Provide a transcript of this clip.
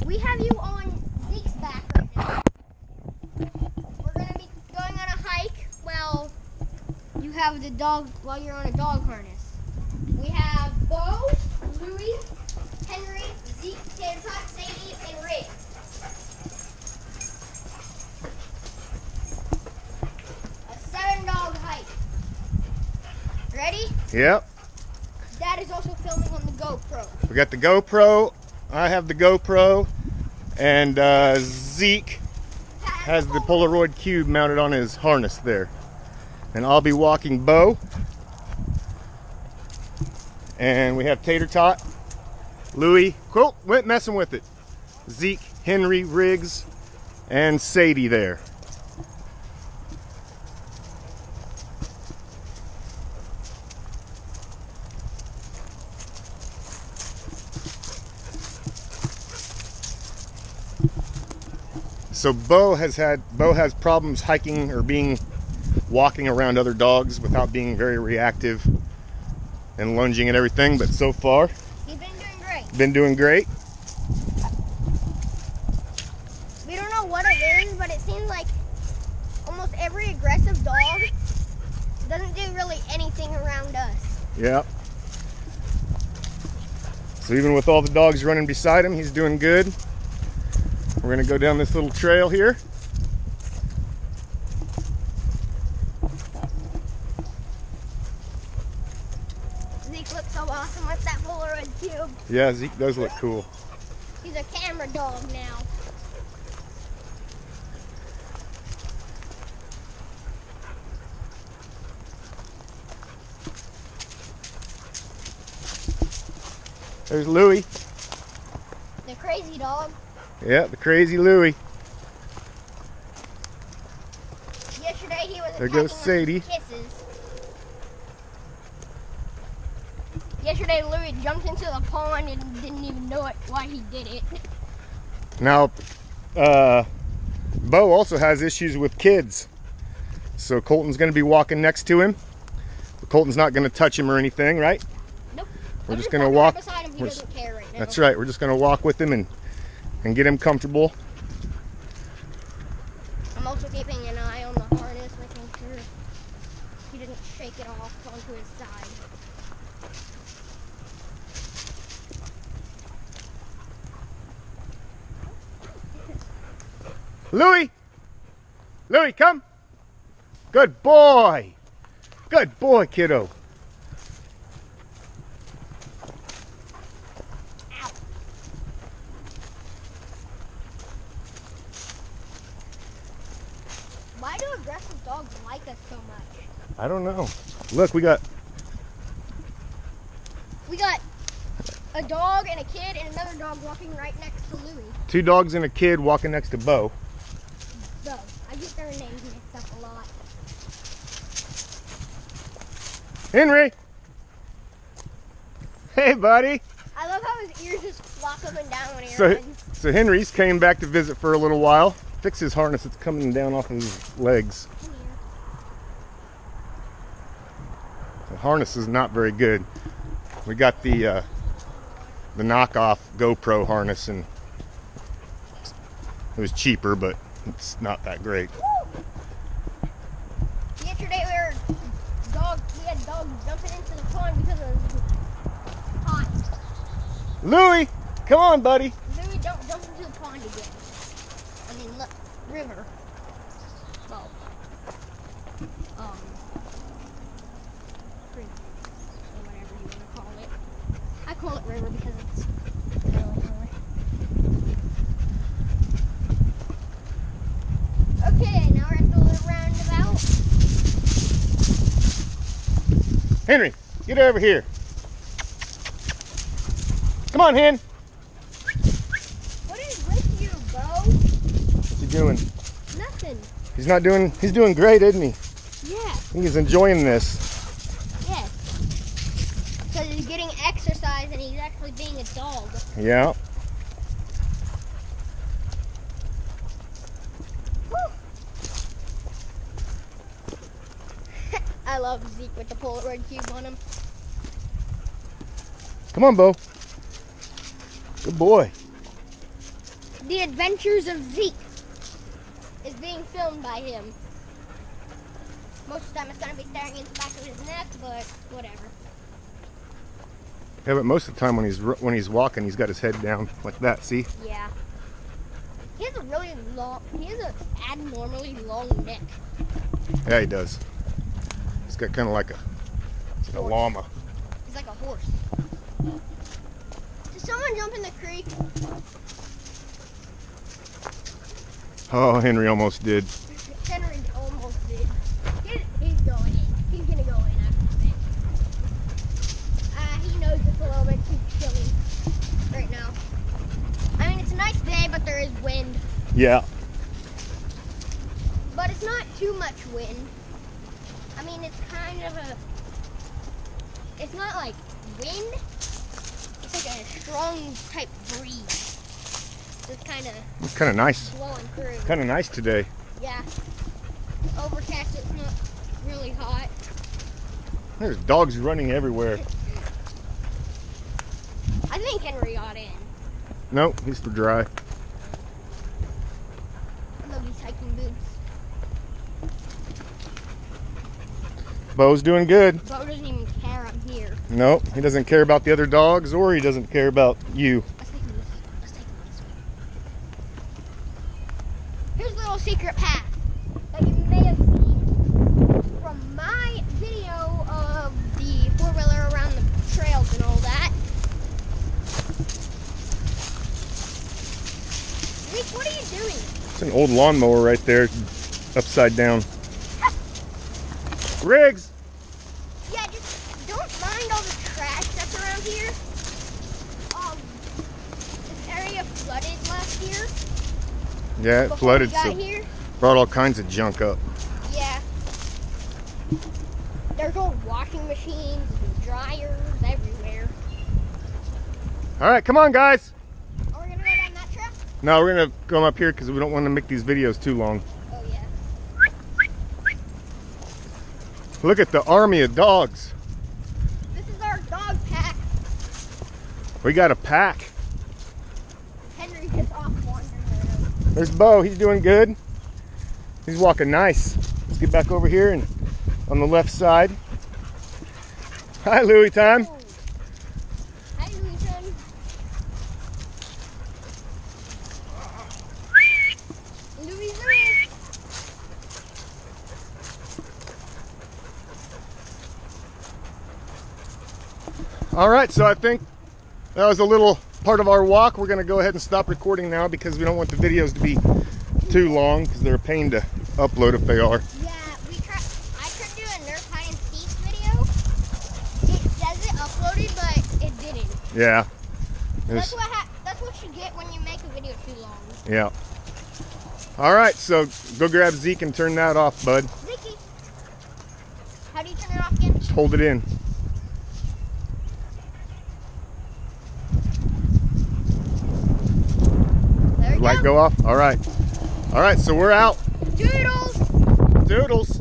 We have you on Zeke's back right now. We're going to be going on a hike while you have the dog, while you're on a dog harness. We have Bo, Louie, Henry, Zeke, Tater Tot, Sadie, and Rick. A 7-dog hike. Ready? Yep. Dad is also filming on the GoPro. We got the GoPro. I have the GoPro. And Zeke has the Polaroid cube mounted on his harness there. And I'll be walking Bo. And we have Tater Tot, Louie, Colt went messing with it, Zeke, Henry, Riggs, and Sadie there. So Bo has problems hiking or walking around other dogs without being very reactive and lunging and everything, but so far he's been doing great. Been doing great. We don't know what it is, but it seems like almost every aggressive dog doesn't do really anything around us. Yeah. So even with all the dogs running beside him, he's doing good. We're gonna go down this little trail here. Zeke looks so awesome with that Polaroid cube. Yeah, Zeke does look cool. He's a camera dog now. There's Louie. The crazy dog. Yeah, the crazy Louie. Yesterday he was There goes attacking Sadie. us with kisses. Yesterday Louie jumped into the pond and didn't even know why he did it. Now, Bo also has issues with kids. So Colton's gonna be walking next to him. But Colton's not gonna touch him or anything, right? Nope. We're just gonna walk. Right beside him. He doesn't care right now. That's right. We're just gonna walk with him and get him comfortable. I'm also keeping an eye on the harness, making sure he didn't shake it off onto his side. Louie! Louie, come! Good boy! Good boy, kiddo. Ow. Why do aggressive dogs like us so much? I don't know. Look, we got a dog and a kid and another dog walking right next to Louie. 2 dogs and a kid walking next to Bo. Bo. I get their names mixed up a lot. Henry! Hey, buddy! I love how his ears just flop up and down when he So, runs. so Henry's came back to visit for a little while. Fix his harness, it's coming down off his legs. Come here. The harness is not very good. We got the knockoff GoPro harness, and it was cheaper, but it's not that great. Yesterday we had dogs jumping into the pond because it was hot. Louie, come on, buddy. Louie, don't jump into the pond again. I mean, look, river. Well, creek, or whatever you want to call it. I call it river because it's really clear. Okay, now we're at the little roundabout. Henry, get over here. Come on, Hen. What is with you, Bo? What's he doing? Nothing. He's doing great, isn't he? Yeah. I think he's enjoying this. Yes. Because he's getting exercise and he's actually being a dog. Yeah. Woo. I love Zeke with the Polaroid cube on him. Come on, Bo. Good boy. The Adventures of Zeke is being filmed by him. Most of the time it's going to be staring into the back of his neck, but whatever. Yeah, but most of the time when he's walking, he's got his head down like that. See? Yeah. He has a really long. He has an abnormally long neck. Yeah, he does. He's got kind of like a llama. He's like a horse. Did someone jump in the creek? Oh, Henry almost did. Henry almost did. He's going in. He's gonna go in after this. He knows it's a little bit too chilly right now. I mean, it's a nice day, but there is wind. Yeah. But it's not too much wind. I mean, it's kind of it's not like wind. It's like a strong type breeze. It's kind of nice. Blowing through. Kind of nice today. Yeah. Overcast. It's not really hot. There's dogs running everywhere. I think Henry got in. Nope, he's for dry. I love these hiking boots. Bo's doing good. Bo doesn't even care I'm here. Nope, he doesn't care about the other dogs, or he doesn't care about you. Let's take him this way. Here's a little secret path that you may have seen from my video of the four-wheeler around the trails and all that. Zeke, what are you doing? It's an old lawnmower right there, upside down. Riggs! Yeah, just don't mind all the trash that's around here. This area flooded last year. Yeah, it flooded, we got so here. brought all kinds of junk up. Yeah. There's old washing machines and dryers everywhere. All right, come on, guys. Are we gonna go down that trail? No, we're gonna come up here because we don't want to make these videos too long. Oh yeah. Look at the army of dogs. This is our dog pack. We got a pack. Henry's just off wandering around. There's Bo, he's doing good. He's walking nice. Let's get back over here and on the left side. Hi, Louie time. Oh. Hi, Luton. Louie. All right, so I think that was a little part of our walk. We're gonna go ahead and stop recording now because we don't want the videos to be too long because they're a pain to upload if they are. Yeah, I tried to do a Nerf hide and seek video. It says it uploaded, but it didn't. Yeah. That's what you get when you make a video too long. Yeah. All right, so go grab Zeke and turn that off, bud. Zeke, how do you turn it off again? Just hold it in. There we Light go. go off? All right. All right, so we're out. Doodles. Doodles.